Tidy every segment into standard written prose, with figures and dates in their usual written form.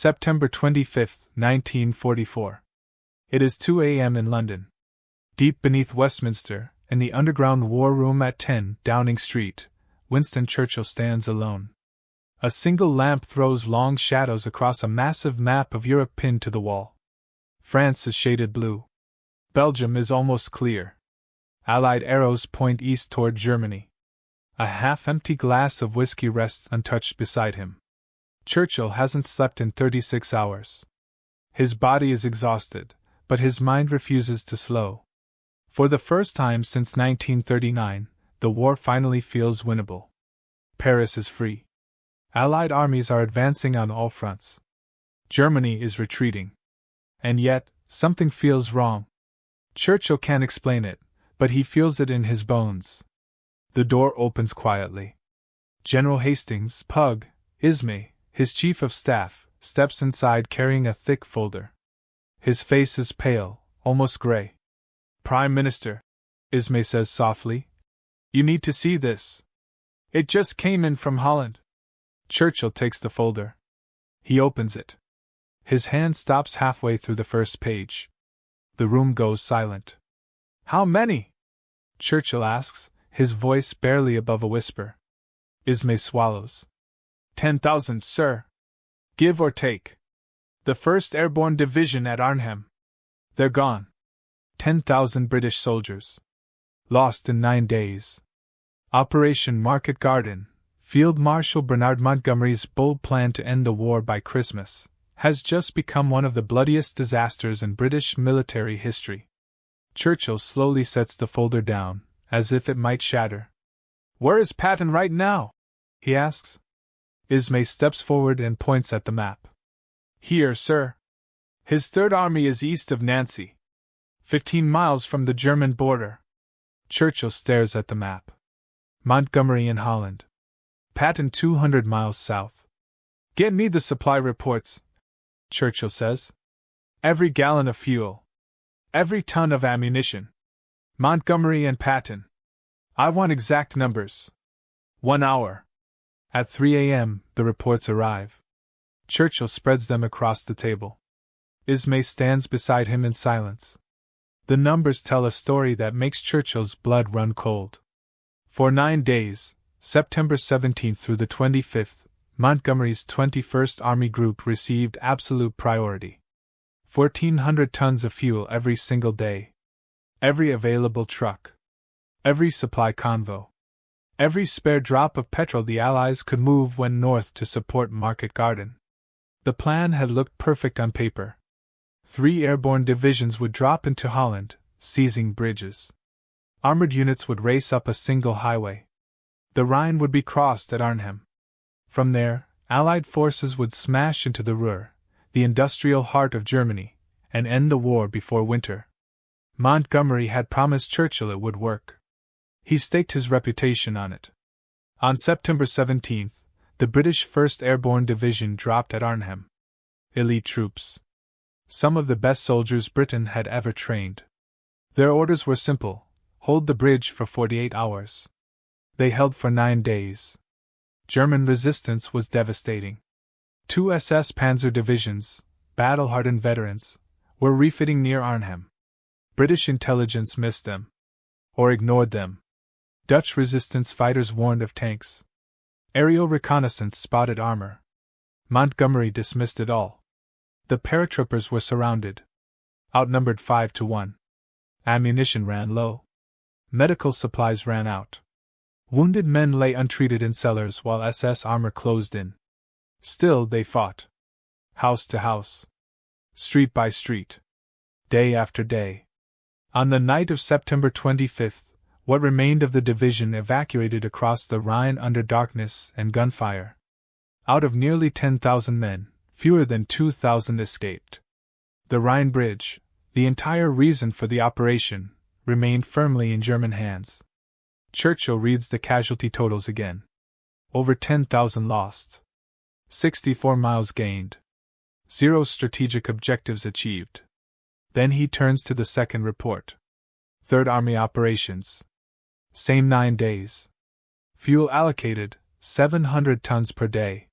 September 25, 1944. It is 2 a.m. in London. Deep beneath Westminster, in the underground war room at 10 Downing Street, Winston Churchill stands alone. A single lamp throws long shadows across a massive map of Europe pinned to the wall. France is shaded blue. Belgium is almost clear. Allied arrows point east toward Germany. A half-empty glass of whiskey rests untouched beside him. Churchill hasn't slept in 36 hours. His body is exhausted, but his mind refuses to slow. For the first time since 1939, the war finally feels winnable. Paris is free. Allied armies are advancing on all fronts. Germany is retreating. And yet, something feels wrong. Churchill can't explain it, but he feels it in his bones. The door opens quietly. General Hastings, Pug, Ismay, his chief of staff, steps inside carrying a thick folder. His face is pale, almost gray. "Prime Minister," Ismay says softly, "you need to see this. It just came in from Holland." Churchill takes the folder. He opens it. His hand stops halfway through the first page. The room goes silent. "How many?" Churchill asks, his voice barely above a whisper. Ismay swallows. 10,000, sir. Give or take. The 1st Airborne Division at Arnhem. They're gone. 10,000 British soldiers. Lost in 9 days. Operation Market Garden, Field Marshal Bernard Montgomery's bold plan to end the war by Christmas, has just become one of the bloodiest disasters in British military history. Churchill slowly sets the folder down, as if it might shatter. "Where is Patton right now?" he asks. Ismay steps forward and points at the map. "Here, sir. His Third Army is east of Nancy, 15 miles from the German border." Churchill stares at the map. Montgomery in Holland. Patton 200 miles south. "Get me the supply reports," Churchill says. "Every gallon of fuel. Every ton of ammunition. Montgomery and Patton. I want exact numbers. 1 hour." At 3 a.m., the reports arrive. Churchill spreads them across the table. Ismay stands beside him in silence. The numbers tell a story that makes Churchill's blood run cold. For 9 days, September 17th through the 25th, Montgomery's 21st Army Group received absolute priority. 1,400 tons of fuel every single day. Every available truck. Every supply convoy. Every spare drop of petrol the Allies could move went north to support Market Garden. The plan had looked perfect on paper. 3 airborne divisions would drop into Holland, seizing bridges. Armored units would race up a single highway. The Rhine would be crossed at Arnhem. From there, Allied forces would smash into the Ruhr, the industrial heart of Germany, and end the war before winter. Montgomery had promised Churchill it would work. He staked his reputation on it. On September 17th, the British 1st Airborne Division dropped at Arnhem. Elite troops. Some of the best soldiers Britain had ever trained. Their orders were simple: hold the bridge for 48 hours. They held for 9 days. German resistance was devastating. 2 SS Panzer divisions, battle-hardened veterans, were refitting near Arnhem. British intelligence missed them. Or ignored them. Dutch resistance fighters warned of tanks. Aerial reconnaissance spotted armor. Montgomery dismissed it all. The paratroopers were surrounded. Outnumbered 5 to 1. Ammunition ran low. Medical supplies ran out. Wounded men lay untreated in cellars while SS armor closed in. Still they fought. House to house. Street by street. Day after day. On the night of September 25th, what remained of the division evacuated across the Rhine under darkness and gunfire. Out of nearly 10,000 men, fewer than 2,000 escaped. The Rhine Bridge, the entire reason for the operation, remained firmly in German hands. Churchill reads the casualty totals again. Over 10,000 lost. 64 miles gained. 0 strategic objectives achieved. Then he turns to the second report. Third Army operations. Same 9 days. Fuel allocated, 700 tons per day.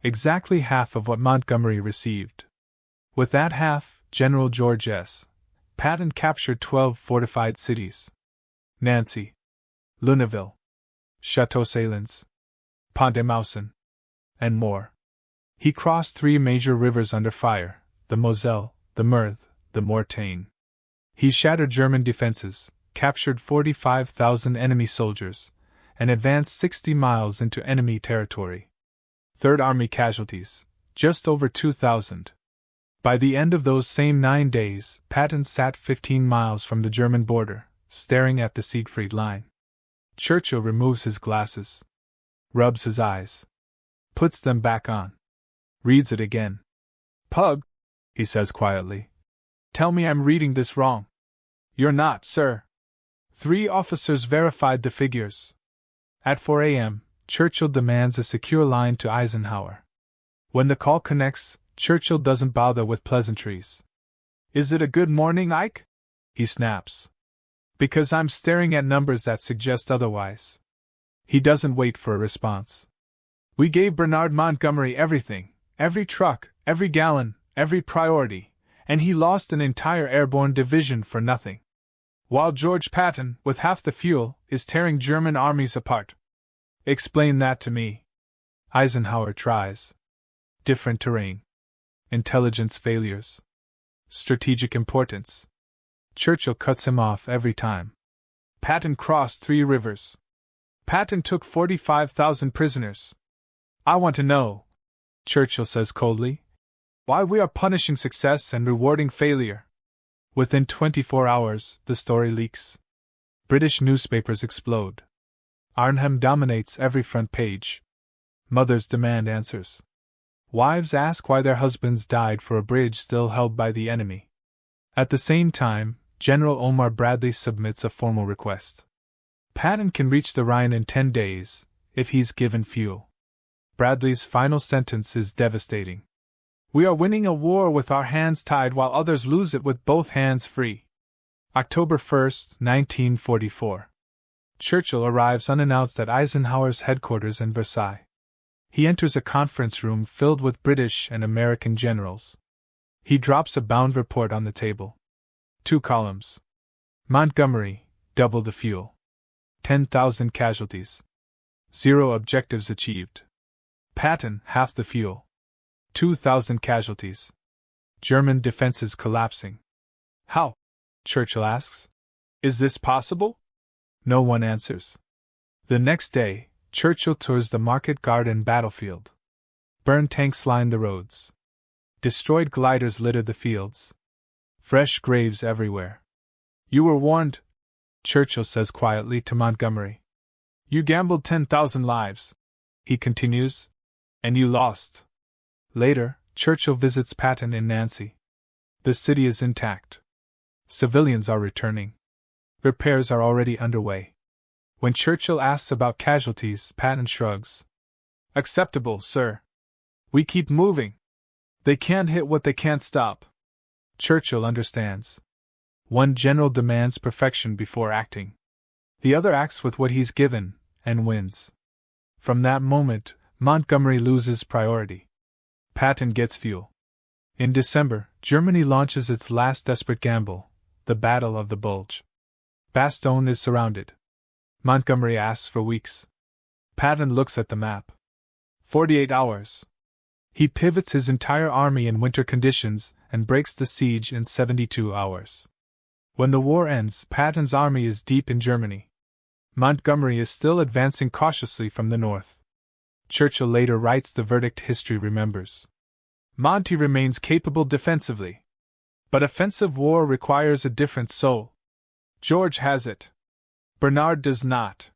exactly half of what Montgomery received. With that half, General George S. Patton captured 12 fortified cities: Nancy, Luneville, Chateau Salins, Pont-de-Mousson, and more. He crossed 3 major rivers under fire: the Moselle, the Meurthe, the Mortagne. He shattered German defenses, captured 45,000 enemy soldiers, and advanced 60 miles into enemy territory. Third Army casualties, just over 2,000. By the end of those same 9 days, Patton sat 15 miles from the German border, staring at the Siegfried Line. Churchill removes his glasses, rubs his eyes, puts them back on, reads it again. "Pug," he says quietly, "tell me I'm reading this wrong." "You're not, sir." 3 officers verified the figures. At 4 a.m., Churchill demands a secure line to Eisenhower. When the call connects, Churchill doesn't bother with pleasantries. "Is it a good morning, Ike?" he snaps. "Because I'm staring at numbers that suggest otherwise." He doesn't wait for a response. "We gave Bernard Montgomery everything, every truck, every gallon, every priority, and he lost an entire airborne division for nothing. While George Patton, with half the fuel, is tearing German armies apart." "Explain that to me." Eisenhower tries. Different terrain. Intelligence failures. Strategic importance. Churchill cuts him off every time. "Patton crossed 3 rivers. Patton took 45,000 prisoners. I want to know," Churchill says coldly, "why we are punishing success and rewarding failure." Within 24 hours, the story leaks. British newspapers explode. Arnhem dominates every front page. Mothers demand answers. Wives ask why their husbands died for a bridge still held by the enemy. At the same time, General Omar Bradley submits a formal request. Patton can reach the Rhine in 10 days, if he's given fuel. Bradley's final sentence is devastating. "We are winning a war with our hands tied while others lose it with both hands free." October 1, 1944. Churchill arrives unannounced at Eisenhower's headquarters in Versailles. He enters a conference room filled with British and American generals. He drops a bound report on the table. 2 columns. Montgomery, double the fuel. 10,000 casualties. 0 objectives achieved. Patton, half the fuel. 2,000 casualties. German defenses collapsing. "How?" Churchill asks. "Is this possible?" No one answers. The next day, Churchill tours the market garden battlefield. Burned tanks line the roads. Destroyed gliders litter the fields. Fresh graves everywhere. "You were warned," Churchill says quietly to Montgomery. "You gambled 10,000 lives," he continues, "and you lost." Later, Churchill visits Patton in Nancy. The city is intact. Civilians are returning. Repairs are already underway. When Churchill asks about casualties, Patton shrugs. "Acceptable, sir. We keep moving. They can't hit what they can't stop." Churchill understands. One general demands perfection before acting. The other acts with what he's given, and wins. From that moment, Montgomery loses priority. Patton gets fuel. In December, Germany launches its last desperate gamble, the Battle of the Bulge. Bastogne is surrounded. Montgomery asks for weeks. Patton looks at the map. 48 hours. He pivots his entire army in winter conditions and breaks the siege in 72 hours. When the war ends, Patton's army is deep in Germany. Montgomery is still advancing cautiously from the north. Churchill later writes the verdict history remembers. "Monty remains capable defensively. But offensive war requires a different soul. George has it. Bernard does not."